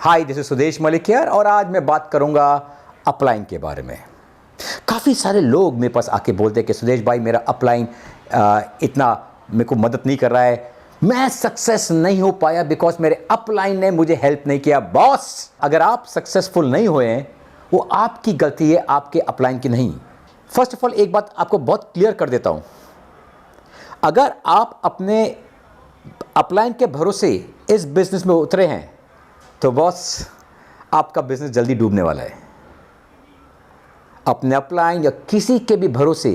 Hi, this is Sudesh Malik here और आज मैं बात करूंगा अपलाइन के बारे में। काफ़ी सारे लोग मेरे पास आके बोलते हैं कि सुदेश भाई मेरा अपलाइन इतना मेरे को मदद नहीं कर रहा है, मैं सक्सेस नहीं हो पाया बिकॉज मेरे अपलाइन ने मुझे हेल्प नहीं किया। बॉस, अगर आप सक्सेसफुल नहीं हुए हैं वो आपकी गलती है, आपके अपलाइन की नहीं। फर्स्ट ऑफ ऑल एक बात आपको बहुत क्लियर कर देता हूं, अगर आप अपने अपलाइन के भरोसे इस बिजनेस में उतरे हैं तो बॉस आपका बिजनेस जल्दी डूबने वाला है। अपने अपलाइन या किसी के भी भरोसे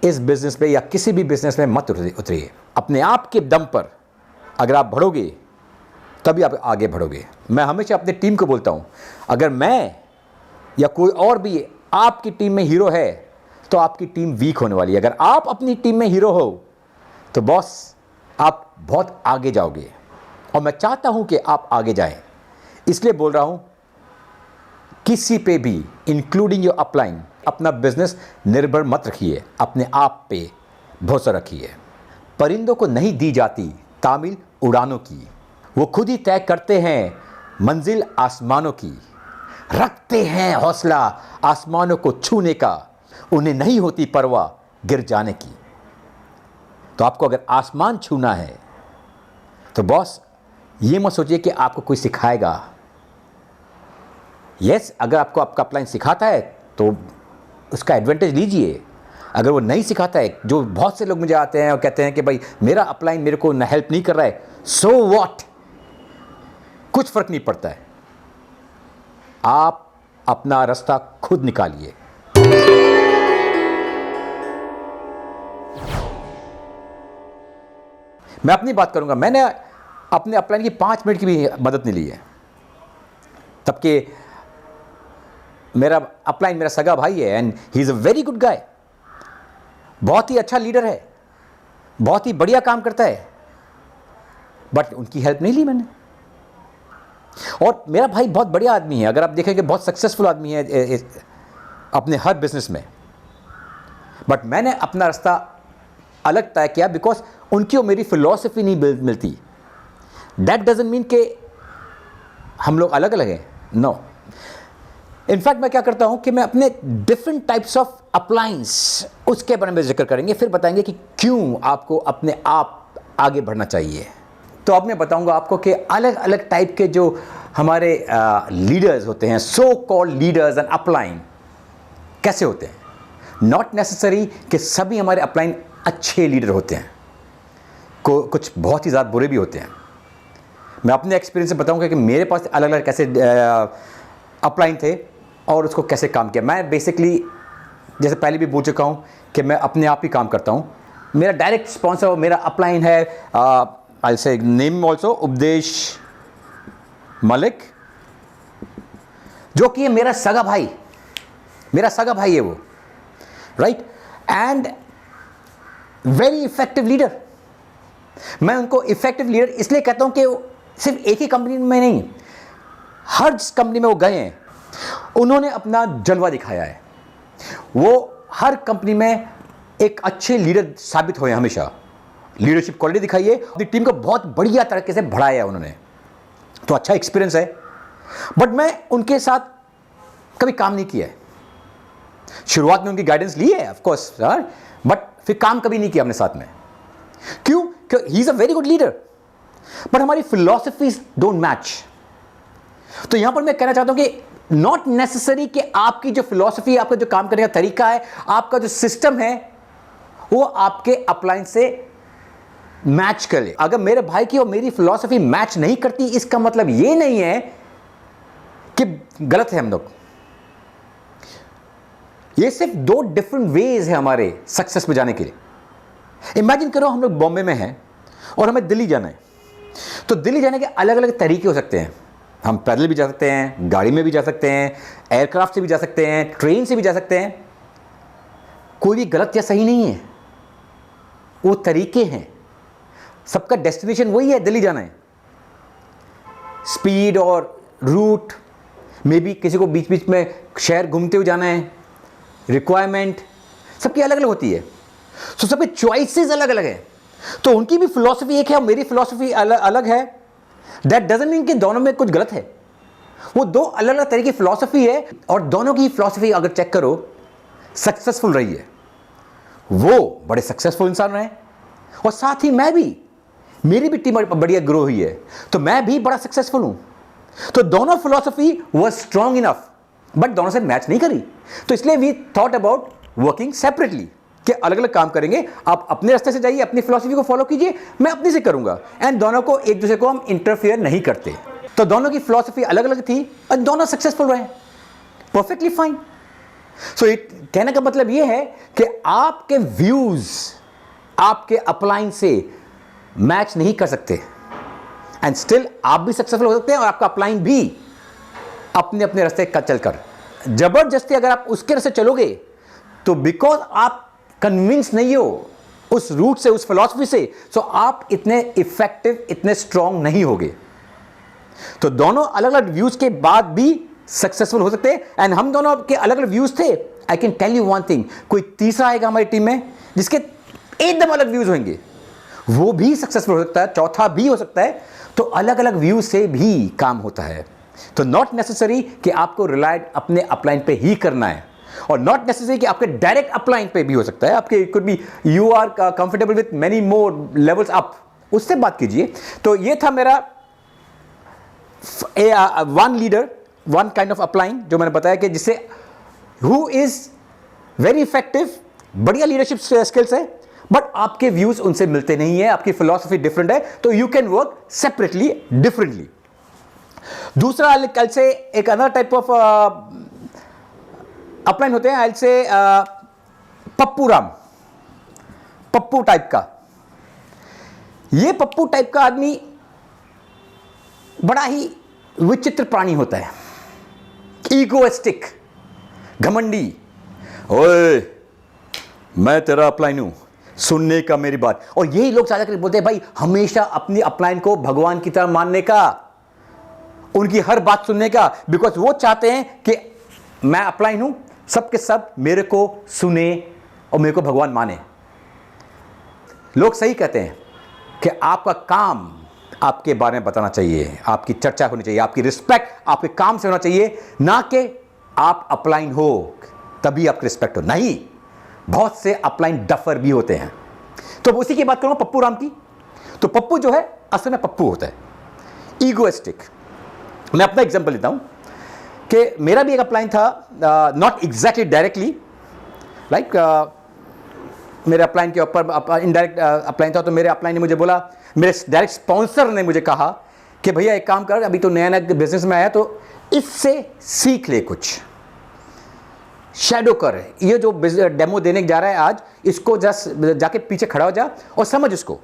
इस बिजनेस में या किसी भी बिजनेस में मत उतरिए। अपने आप के दम पर अगर आप बढ़ोगे तभी आप आगे बढ़ोगे। मैं हमेशा अपनी टीम को बोलता हूं, अगर मैं या कोई और भी आपकी टीम में हीरो है तो आपकी टीम वीक होने वाली है। अगर आप अपनी टीम में हीरो हो तो बॉस आप बहुत आगे जाओगे और मैं चाहता हूं कि आप आगे जाएं। इसलिए बोल रहा हूं, किसी पे भी इंक्लूडिंग योर अपलाइन अपना बिजनेस निर्भर मत रखिए, अपने आप पे भरोसा रखिए। परिंदों को नहीं दी जाती तामील उड़ानों की, वो खुद ही तय करते हैं मंजिल आसमानों की। रखते हैं हौसला आसमानों को छूने का, उन्हें नहीं होती परवाह गिर जाने की। तो आपको अगर आसमान छूना है तो बॉस ये मत सोचिए कि आपको कोई सिखाएगा। यस, अगर आपको आपका अपलाइन सिखाता है तो उसका एडवांटेज लीजिए। अगर वो नहीं सिखाता है, जो बहुत से लोग मुझे आते हैं और कहते हैं कि भाई मेरा अपलाइन मेरे को हेल्प नहीं कर रहा है, सो व्हाट, कुछ फर्क नहीं पड़ता है। आप अपना रास्ता खुद निकालिए। मैं अपनी बात करूंगा, मैंने अपने अपलाइन की 5 मिनट की भी मदद नहीं ली है। तब के मेरा अपलाइन मेरा सगा भाई है and he is a very good guy, बहुत ही अच्छा लीडर है, बहुत ही बढ़िया काम करता है, बट उनकी हेल्प नहीं ली मैंने। और मेरा भाई बहुत बढ़िया आदमी है, अगर आप देखेंगे बहुत सक्सेसफुल आदमी है अपने हर बिजनेस में, बट मैंने अपना रास्ता अलग तय किया बिकॉज उनकी और मेरी फिलॉसफी नहीं मिलती। दैट डजंट मीन कि हम लोग अलग अलग हैं, नो। इनफैक्ट मैं क्या करता हूं कि मैं अपने डिफरेंट टाइप्स ऑफ अपलाइंस उसके बारे में जिक्र करेंगे, फिर बताएंगे कि क्यों आपको अपने आप आगे बढ़ना चाहिए। तो अब मैं बताऊंगा आपको कि अलग अलग टाइप के जो हमारे लीडर्स होते हैं, so called leaders and upline, कैसे होते हैं। नॉट नेसेसरी कि सभी हमारे अपलाइन अच्छे लीडर होते हैं, कुछ बहुत ही ज़्यादा बुरे भी होते हैं। मैं अपने एक्सपीरियंस से बताऊंगा कि मेरे पास अलग अलग कैसे अपलाइन थे और उसको कैसे काम किया। मैं बेसिकली जैसे पहले भी बोल चुका हूँ कि मैं अपने आप ही काम करता हूँ। मेरा डायरेक्ट स्पॉन्सर मेरा अपलाइन है, आई से नेम ऑल्सो, उपदेश मलिक, जो कि है मेरा सगा भाई, मेरा सगा भाई है वो, right, and very effective leader. मैं उनको इफेक्टिव लीडर इसलिए कहता हूं कि सिर्फ एक ही कंपनी में नहीं, हर जिस कंपनी में वो गए हैं उन्होंने अपना जलवा दिखाया है। वो हर कंपनी में एक अच्छे लीडर साबित हुए, हमेशा लीडरशिप क्वालिटी दिखाई है, अपनी टीम को बहुत बढ़िया तरीके से बढ़ाया उन्होंने, तो अच्छा एक्सपीरियंस है। बट मैं उनके साथ कभी काम नहीं किया है। शुरुआत में उनकी गाइडेंस ली है ऑफ कोर्स, बट फिर काम कभी नहीं किया अपने साथ में। क्यों? क्योंकि he is a very good leader but हमारी फिलॉसफीज डोंट मैच। तो यहां पर मैं कहना चाहता हूं कि नॉट नेसेसरी कि आपकी जो फिलॉसफी, आपका जो काम करने का तरीका है, आपका जो सिस्टम है, वो आपके अपलाइन से मैच करे। अगर मेरे भाई की और मेरी फिलॉसफी मैच नहीं करती, इसका मतलब ये नहीं है कि गलत है हम लोग। ये सिर्फ 2 डिफरेंट वेज है हमारे सक्सेस में जाने के लिए। इमेजिन करो हम लोग बॉम्बे में हैं और हमें दिल्ली जाना है, तो दिल्ली जाने के अलग अलग तरीके हो सकते हैं। हम पैदल भी जा सकते हैं, गाड़ी में भी जा सकते हैं, एयरक्राफ्ट से भी जा सकते हैं, ट्रेन से भी जा सकते हैं। कोई भी गलत या सही नहीं है, वो तरीके हैं। सबका डेस्टिनेशन वही है, दिल्ली जाना है। स्पीड और रूट में भी किसी को बीच बीच में शहर घूमते हुए जाना है, रिक्वायरमेंट सबकी अलग अलग होती है, तो सबके चॉइसेस अलग अलग है। तो उनकी भी फिलॉसफी एक है और मेरी फिलॉसफी अलग है। दैट डजंट मीन कि दोनों में कुछ गलत है, वो दो अलग अलग तरह की फिलॉसफी है, और दोनों की फिलॉसफी अगर चेक करो सक्सेसफुल रही है। वो बड़े सक्सेसफुल इंसान रहे, और साथ ही मैं भी, मेरी भी टीम बढ़िया ग्रो हुई है, तो मैं भी बड़ा सक्सेसफुल हूं। तो दोनों philosophy was strong enough, but दोनों से मैच नहीं करी। तो इसलिए we thought about working separately, कि अलग अलग काम करेंगे। आप अपने रास्ते से जाइए, अपनी फिलॉसफी को फॉलो कीजिए, मैं अपनी से करूंगा, एंड दोनों को एक दूसरे को हम इंटरफेयर नहीं करते। तो दोनों की फिलॉसफी अलग अलग थी और दोनों सक्सेसफुल रहे, परफेक्टली फाइन। सो कहने का मतलब यह है कि आपके व्यूज आपके अपलाइन से मैच नहीं कर सकते, एंड स्टिल आप भी सक्सेसफुल हो सकते हैं और आपका अपलाइन भी अपने अपने रास्ते का चलकर। जबरदस्ती अगर आप उसके रास्ते चलोगे तो बिकॉज आप कन्विंस नहीं हो उस रूट से, उस फिलॉसफी से, तो आप इतने इफेक्टिव, इतने स्ट्रांग नहीं होगे। तो दोनों अलग अलग व्यूज के बाद भी सक्सेसफुल हो सकते हैं, एंड हम दोनों के अलग अलग व्यूज थे। I can tell you one thing, कोई तीसरा आएगा हमारी टीम में जिसके एकदम अलग व्यूज होंगे, वो भी सक्सेसफुल हो सकता है, चौथा भी हो सकता है। तो अलग अलग व्यू से भी काम होता है। तो नॉट नेसेसरी कि आपको रिलाइड अपने अपलाइन पे ही करना है, और नॉट नेसेसरी कि आपके डायरेक्ट अपलाइन पे भी हो सकता है। आपके could be you are comfortable with many more levels up, उससे बात कीजिए। तो ये था मेरा one leader, one kind of upline, जो मैंने बताया कि जिससे हु इज वेरी इफेक्टिव, बढ़िया लीडरशिप स्किल्स है, बट आपके व्यूज उनसे मिलते नहीं है, आपकी फिलॉसफी डिफरेंट है, तो you can work separately, differently. दूसरा कल से एक अदर टाइप ऑफ अपलाइन होते हैं, आई से पप्पू राम, पप्पू टाइप का। ये पप्पू टाइप का आदमी बड़ा ही विचित्र प्राणी होता है, ईगोइस्टिक, घमंडी। ओए मैं तेरा अपलाइन हूं, सुनने का मेरी बात। और यही लोग ज्यादा करके बोलते हैं भाई हमेशा अपनी अपलाइन को भगवान की तरह मानने का, उनकी हर बात सुनने का, बिकॉज वो चाहते हैं कि मैं अपलाइन हूं, सबके सब मेरे को सुने और मेरे को भगवान माने। लोग सही कहते हैं कि आपका काम आपके बारे में बताना चाहिए, आपकी चर्चा होनी चाहिए, आपकी रिस्पेक्ट आपके काम से होना चाहिए, ना कि आप अपलाइन हो तभी आपकी रिस्पेक्ट हो। नहीं, बहुत से अपलाइन डफर भी होते हैं। तो उसी की बात करूंगा, पप्पू राम की। तो पप्पू जो है असल में पप्पू होता है, ईगोइस्टिक। मैं अपना एग्जांपल लेता हूं कि मेरा भी एक अपलाइन था, नॉट एग्जैक्टली डायरेक्टली, लाइक मेरे अपलाइन के ऊपर इनडायरेक्ट अपलाइन था। तो मेरे अपलाइन ने मुझे बोला, मेरे डायरेक्ट स्पॉन्सर ने मुझे कहा कि भैया एक काम कर, अभी तो नया नया बिजनेस में आया तो इससे सीख ले, कुछ शैडो कर, ये जो डेमो देने जा रहा है आज, इसको जस्ट जाके पीछे खड़ा हो जा और समझ इसको।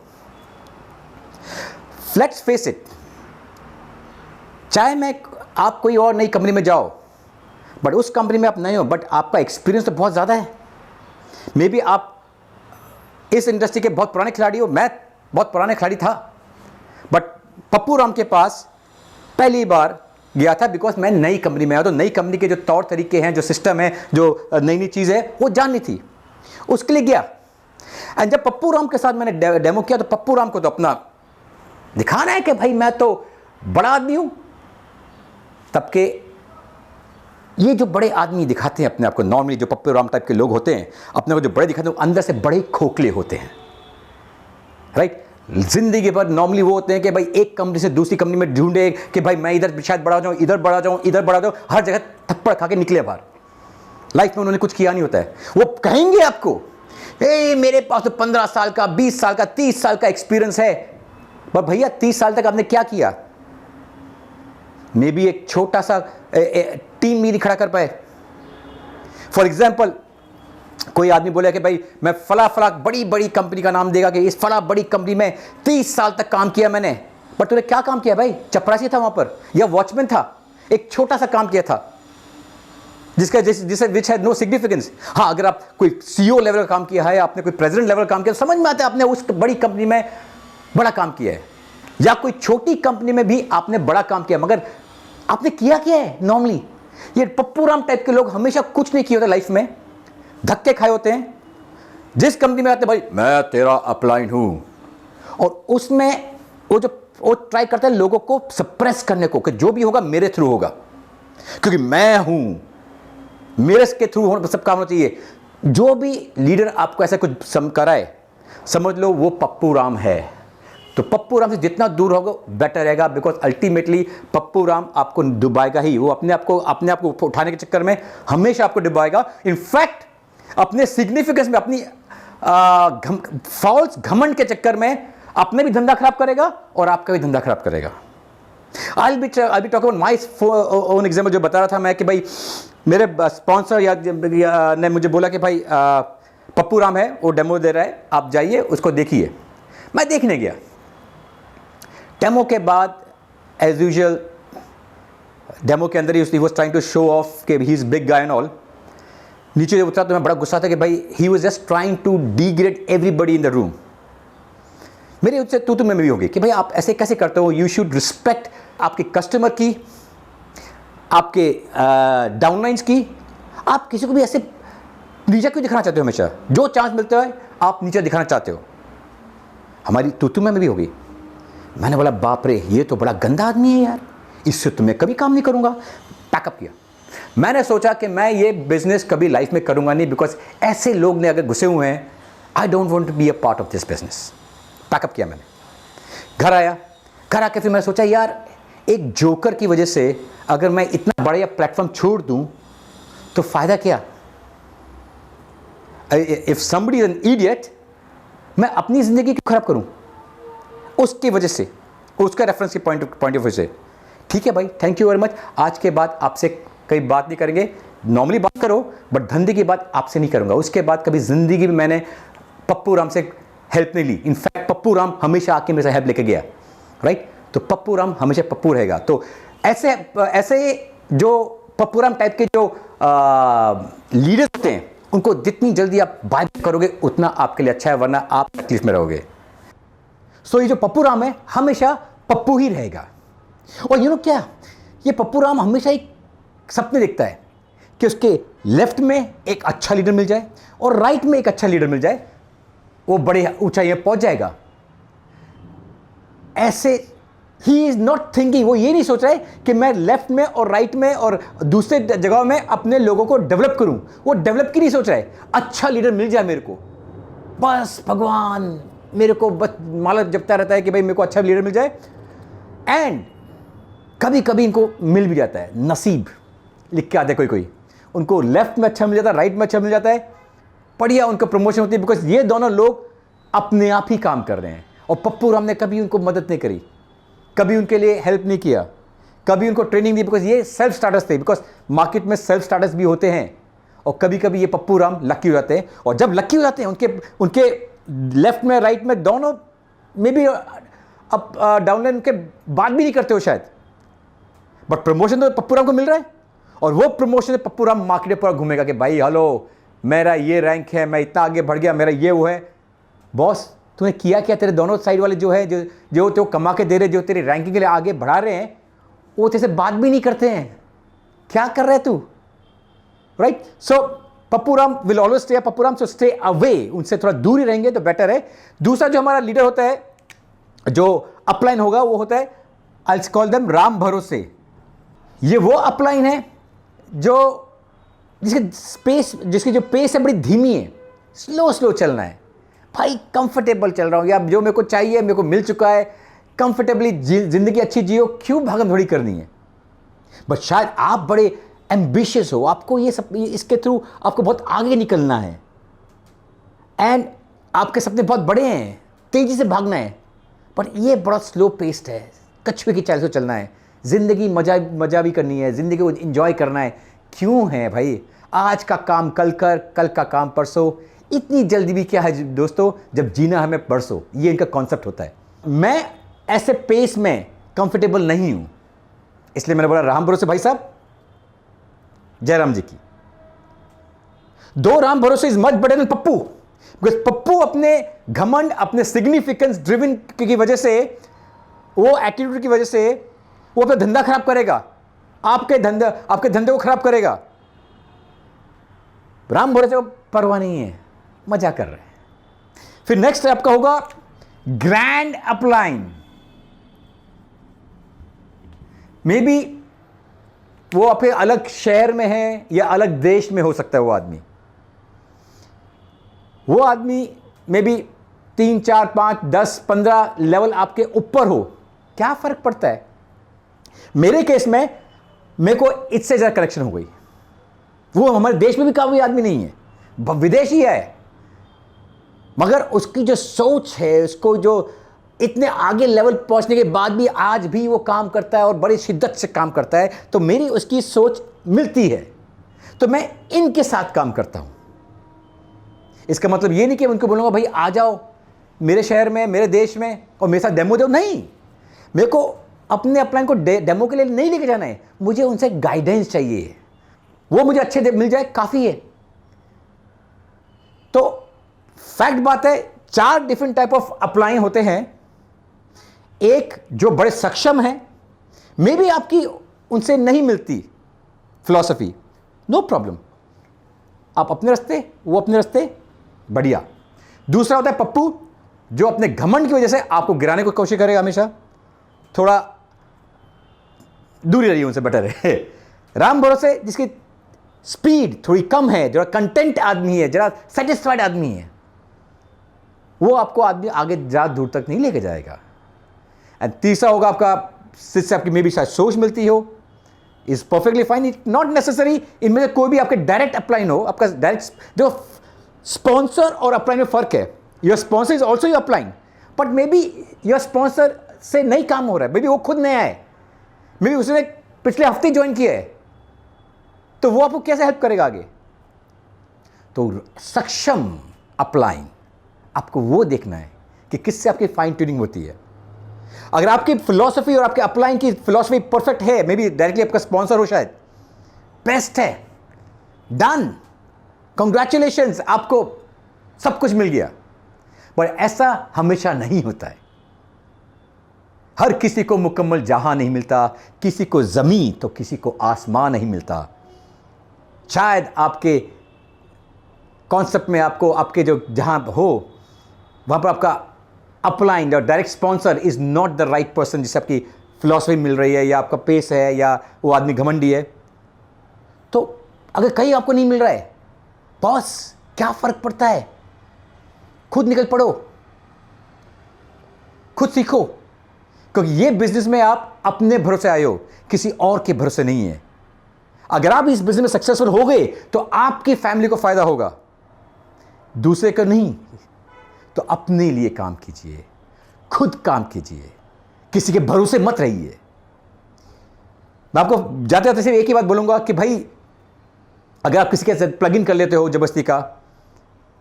लेट्स फेस इट, चाहे मैं आप कोई और नई कंपनी में जाओ, बट उस कंपनी में आप नए हो, बट आपका एक्सपीरियंस तो बहुत ज़्यादा है। मे बी आप इस इंडस्ट्री के बहुत पुराने खिलाड़ी हो, मैं बहुत पुराने खिलाड़ी था, बट पप्पू राम के पास पहली बार गया था बिकॉज मैं नई कंपनी में आया। तो नई कंपनी के जो तौर तरीके हैं, जो सिस्टम है, जो नई नई चीज़ है, वो जाननी थी, उसके लिए गया। एंड जब पप्पू राम के साथ मैंने डेमो किया, तो पप्पू राम को तो अपना दिखाना है कि भाई मैं तो बड़ा आदमी हूं। तब के ये जो बड़े आदमी दिखाते हैं अपने आप को, नॉर्मली जो पप्पू राम टाइप के लोग होते हैं, अपने को जो बड़े दिखाते हैं, वो अंदर से बड़े खोखले होते हैं, राइट। जिंदगी भर नॉर्मली वो होते हैं कि भाई एक कंपनी से दूसरी कंपनी में ढूंढे कि भाई मैं इधर शायद बड़ा जाऊं, इधर बड़ा जाऊं, इधर बड़ा जाऊं, हर जगह थप्पड़ खा के निकले बाहर। लाइफ में उन्होंने कुछ किया नहीं होता है। वो कहेंगे आपको मेरे पास तो 15 साल का, 20 साल का, 30 साल का एक्सपीरियंस है, पर भैया 30 साल तक आपने क्या किया? मे बी एक छोटा सा टीम भी नहीं खड़ा कर पाए। फॉर एग्जाम्पल, कोई आदमी बोले कि भाई मैं फला फला बड़ी बड़ी कंपनी का नाम देगा कि इस फला बड़ी कंपनी में 30 साल तक काम किया मैंने, पर तूने क्या काम किया भाई? चपरासी था वहां पर या वॉचमैन था, एक छोटा सा काम किया था जिसका जिसे विच हैड नो सिग्निफिकेंस। हाँ, अगर आप कोई सीईओ लेवल का काम किया है, आपने कोई प्रेसिडेंट लेवल का काम किया, तो समझ में आता है आपने उस बड़ी कंपनी में बड़ा काम किया है, या कोई छोटी कंपनी में भी आपने बड़ा काम किया, मगर आपने किया क्या है? नॉर्मली ये पप्पू राम टाइप के लोग हमेशा कुछ नहीं किया होता लाइफ में, धक्के खाए होते हैं। जिस कंपनी में आते हैं भाई मैं तेरा अपलाइन हूं, और उसमें वो ट्राई करते हैं लोगों को सप्रेस करने को कि जो भी होगा मेरे थ्रू होगा। क्योंकि मैं हूं, मेरे के थ्रू सब काम होना चाहिए। जो भी लीडर आपको ऐसा कुछ कराए, समझ लो वो पप्पू राम है। तो पप्पू राम से जितना दूर होगा बेटर रहेगा, बिकॉज अल्टीमेटली पप्पू राम आपको डुबाएगा ही। वो अपने आप को उठाने के चक्कर में हमेशा आपको डुबाएगा। इनफैक्ट अपने सिग्निफिकेंस में, अपनी फॉल्स घमंड के चक्कर में अपने भी धंधा खराब करेगा और आपका भी धंधा खराब करेगा। I'll be talking about my own example। जो बता रहा था मैं कि भाई मेरे स्पॉन्सर ने मुझे बोला कि भाई पप्पू राम है, वो डेमो दे रहा है, आप जाइए उसको देखिए। मैं देखने गया। डेमो के बाद एज यूजुअल डेमो के अंदर ही was trying to show off कि he is big guy and all. नीचे उतरा तो मैं बड़ा गुस्सा था कि भाई he was just trying to degrade everybody in the room. मेरे उससे तू में भी होगी कि भाई आप ऐसे कैसे करते हो। यू शुड रिस्पेक्ट आपके कस्टमर की, आपके डाउनलाइंस की। आप किसी को भी ऐसे नीचे क्यों दिखाना चाहते हो? हमेशा जो चांस मिलता है आप नीचे दिखाना चाहते हो। हमारी तू में भी होगी। मैंने बोला बाप रे, ये तो बड़ा गंदा आदमी है यार, इससे तो मैं कभी काम नहीं करूंगा। पैकअप किया। मैंने सोचा कि मैं ये बिजनेस कभी लाइफ में करूंगा नहीं, बिकॉज ऐसे लोग ने अगर घुसे हुए हैं, I don't want to be a part of this business. Pack up किया मैंने, घर आया। घर आके फिर मैं सोचा यार, एक जोकर की वजह से अगर मैं इतना बड़ा प्लेटफॉर्म छोड़ दूं तो फायदा क्या? If somebody is an idiot, मैं अपनी जिंदगी क्यों खराब करूं उसकी वजह से, उसका रेफरेंस के पॉइंट ऑफ व्यू से। ठीक है भाई, थैंक यू वेरी मच। आज के बाद आपसे कई बात नहीं करेंगे। नॉर्मली बात करो, बट धंधे की बात आपसे नहीं करूंगा। उसके बाद कभी जिंदगी में मैंने पप्पू राम से हेल्प नहीं ली। इनफैक्ट पप्पू राम हमेशा आके मेरे से हेल्प लेके गया, राइट? तो पप्पू राम हमेशा पप्पू रहेगा। तो ऐसे जो पप्पू राम टाइप के जो लीडर्स होते हैं, उनको जितनी जल्दी आप बाय करोगे उतना आपके लिए अच्छा है, वरना आप तकलीफ में रहोगे। सो ये जो पप्पू राम है हमेशा पप्पू ही रहेगा। और यू नो क्या, ये पप्पू राम हमेशा एक सपने देखता है कि उसके लेफ्ट में एक अच्छा लीडर मिल जाए और राइट में एक अच्छा लीडर मिल जाए, वो बड़े ऊंचाई में पहुंच जाएगा। ऐसे ही इज नॉट थिंकिंग, वो ये नहीं सोच रहा है कि मैं लेफ्ट में और राइट में और दूसरे जगहों में अपने लोगों को डेवलप करूं। वो डेवलप की नहीं सोच रहा है, अच्छा लीडर मिल जाए मेरे को, बस भगवान मेरे को बस माला जपता रहता है कि भाई मेरे को अच्छा लीडर मिल जाए। एंड कभी कभी इनको मिल भी जाता है, नसीब लिख के आते हैं कोई उनको लेफ्ट में अच्छा मिल जाता है, राइट में अच्छा मिल जाता है, बढ़िया उनको प्रमोशन होती है, बिकॉज ये दोनों लोग अपने आप ही काम कर रहे हैं। और पप्पू राम ने कभी उनको मदद नहीं करी, कभी उनके लिए हेल्प नहीं किया, कभी उनको ट्रेनिंग दी, बिकॉज ये सेल्फ स्टार्टर्स थे। बिकॉज मार्केट में सेल्फ स्टार्टर्स भी होते हैं, और कभी कभी ये पप्पू राम लकी हो जाते हैं। और जब लकी हो जाते हैं, उनके लेफ्ट में राइट में दोनों में भी अप डाउनलाइन के बात भी नहीं करते हो शायद, बट प्रमोशन तो पप्पू राम को मिल रहा है। और वो प्रमोशन से पप्पू राम मार्केट पर घूमेगा कि भाई हेलो, मेरा ये रैंक है, मैं इतना आगे बढ़ गया, मेरा ये वो है। बॉस तूने किया क्या? तेरे दोनों साइड वाले जो है, जो तो कमा के दे रहे, जो तेरी रैंकिंग के लिए आगे बढ़ा रहे हैं, वो तेरे से बात भी नहीं करते हैं। क्या कर रहा है तू? Right? So Pappu Ram will always stay, Pappu Ram so stay away, उनसे थोड़ा दूर ही रहेंगे तो बेटर है। दूसरा जो हमारा लीडर होता है, जो अपलाइन होगा, वो होता है, आई कॉल देम राम भरोसे। ये वो अपलाइन है जिसकी जो पेस है बड़ी धीमी है, स्लो चलना है। भाई कंफर्टेबल चल रहा हूँ या जो मेरे को चाहिए मेरे को मिल चुका है, कंफर्टेबली जिंदगी अच्छी जियो, क्यों भागम थोड़ी करनी है? बट शायद आप बड़े एम्बिशियस हो, आपको ये सब, इसके थ्रू आपको बहुत आगे निकलना है, एंड आपके सपने बहुत बड़े हैं, तेजी से भागना है। बट ये बड़ा स्लो पेस्ड है, कछुए की चाल से चलना है। जिंदगी मजा भी करनी है, जिंदगी को एंजॉय करना है। क्यों है भाई आज का काम कल कर, कल का काम परसों, इतनी जल्दी भी क्या है दोस्तों, जब जीना हमें परसों। ये इनका कॉन्सेप्ट होता है। मैं ऐसे पेस में कंफर्टेबल नहीं हूं, इसलिए मैंने बोला राम भरोसे भाई साहब, जयराम जी की दो राम भरोसे is much better than Pappu. Because Pappu अपने घमंड, अपने सिग्निफिकेंस ड्रिवन की वजह से, वो एटीट्यूड की वजह से वो अपना धंधा खराब करेगा, आपके धंधे को खराब करेगा। राम भरोसे को परवाह नहीं है, मजा कर रहे हैं। फिर नेक्स्ट आपका होगा ग्रैंड अपलाइन। मे बी वो आपके अलग शहर में है या अलग देश में हो सकता है। वो आदमी मे बी 3, 4, 5, 10, 15 लेवल आपके ऊपर हो, क्या फर्क पड़ता है। मेरे केस में मेरे को इससे ज़्यादा कनेक्शन हो गई। वो हमारे देश में भी कोई आदमी नहीं है, विदेशी है, मगर उसकी जो सोच है, उसको जो इतने आगे लेवल पहुंचने के बाद भी आज भी वो काम करता है और बड़ी शिद्दत से काम करता है, तो मेरी उसकी सोच मिलती है, तो मैं इनके साथ काम करता हूं। इसका मतलब ये नहीं कि उनको बोलूंगा भाई आ जाओ मेरे शहर में, मेरे देश में और मेरे साथ डेमो दो, नहीं। मेरे को अपने अपलाइन को डेमो के लिए नहीं लेके जाना है, मुझे उनसे गाइडेंस चाहिए। वो मुझे अच्छे मिल जाए काफ़ी है। तो फैक्ट बात है, 4 डिफरेंट टाइप ऑफ अपलाइन होते हैं। एक जो बड़े सक्षम है, मे बी आपकी उनसे नहीं मिलती फिलॉसफी, नो प्रॉब्लम, आप अपने रास्ते, वो अपने रास्ते, बढ़िया। दूसरा होता है पप्पू, जो अपने घमंड की वजह से आपको गिराने की कोशिश करेगा हमेशा, थोड़ा दूरी रहिए उनसे, बेटर है। राम भरोसे, जिसकी स्पीड थोड़ी कम है, जरा कंटेंट आदमी है, जरा सेटिस्फाइड आदमी है, वो आपको आदमी आगे ज़्यादा दूर तक नहीं लेके जाएगा। एंड तीसरा होगा आपका, जिससे आपकी मे बी शायद सोच मिलती हो, is perfectly fine, it not necessary इनमें से कोई भी आपके डायरेक्ट अपलाइन हो। आपका डायरेक्ट जो स्पॉन्सर और अपलाइन में फर्क है, your sponsor is also your upline, but may be your sponsor से नहीं काम हो रहा है, मे बी वो खुद नया है, मे बी उसने पिछले हफ्ते ज्वाइन किया है, तो वो आपको कैसे हेल्प करेगा आगे। तो सक्षम अपलाइन, आपको वो देखना है कि किससे आपकी फाइन ट्यूनिंग होती है। अगर आपकी फिलॉसफी और आपके अपलाइन की फिलॉसफी परफेक्ट है, मे बी डायरेक्टली आपका स्पॉन्सर हो, शायद बेस्ट है, डन, कंग्रेचुलेशंस, आपको सब कुछ मिल गया। पर ऐसा हमेशा नहीं होता है। हर किसी को मुकम्मल जहां नहीं मिलता, किसी को जमीन तो किसी को आसमान नहीं मिलता। शायद आपके कॉन्सेप्ट में आपको आपके जो जहां हो वहां पर आपका अपलाइन और direct sponsor is not the right person, जिससे आपकी फिलॉसफी मिल रही है या आपका पेस है या वो आदमी घमंडी है। तो अगर कहीं आपको नहीं मिल रहा है, बॉस क्या फर्क पड़ता है, खुद निकल पड़ो, खुद सीखो, क्योंकि ये बिजनेस में आप अपने भरोसे आए हो, किसी और के भरोसे नहीं है। अगर आप इस बिजनेस में सक्सेसफुल हो गए तो आपकी फैमिली को फायदा होगा, दूसरे का नहीं। तो अपने लिए काम कीजिए, खुद काम कीजिए, किसी के भरोसे मत रहिए। मैं आपको जाते जाते सिर्फ एक ही बात बोलूंगा कि भाई, अगर आप किसी के साथ प्लग इन कर लेते हो जबरदस्ती का,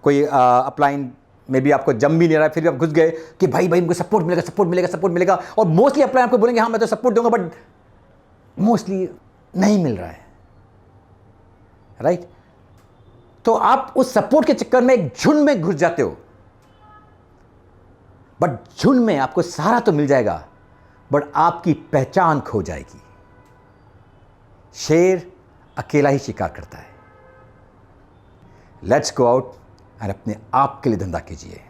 कोई अपलाइन में भी आपको जम भी नहीं रहा है, फिर भी आप घुस गए कि भाई भाई मुझे सपोर्ट मिलेगा, सपोर्ट मिलेगा, सपोर्ट मिलेगा, और मोस्टली अपलाइन आपको बोलेंगे हाँ मैं तो सपोर्ट दूंगा, बट मोस्टली नहीं मिल रहा है, राइट। तो आप उस सपोर्ट के चक्कर में एक झुंड में घुस जाते हो, बट झुंड में आपको सारा तो मिल जाएगा, बट आपकी पहचान खो जाएगी। शेर अकेला ही शिकार करता है। लेट्स गो आउट और अपने आप के लिए धंधा कीजिए।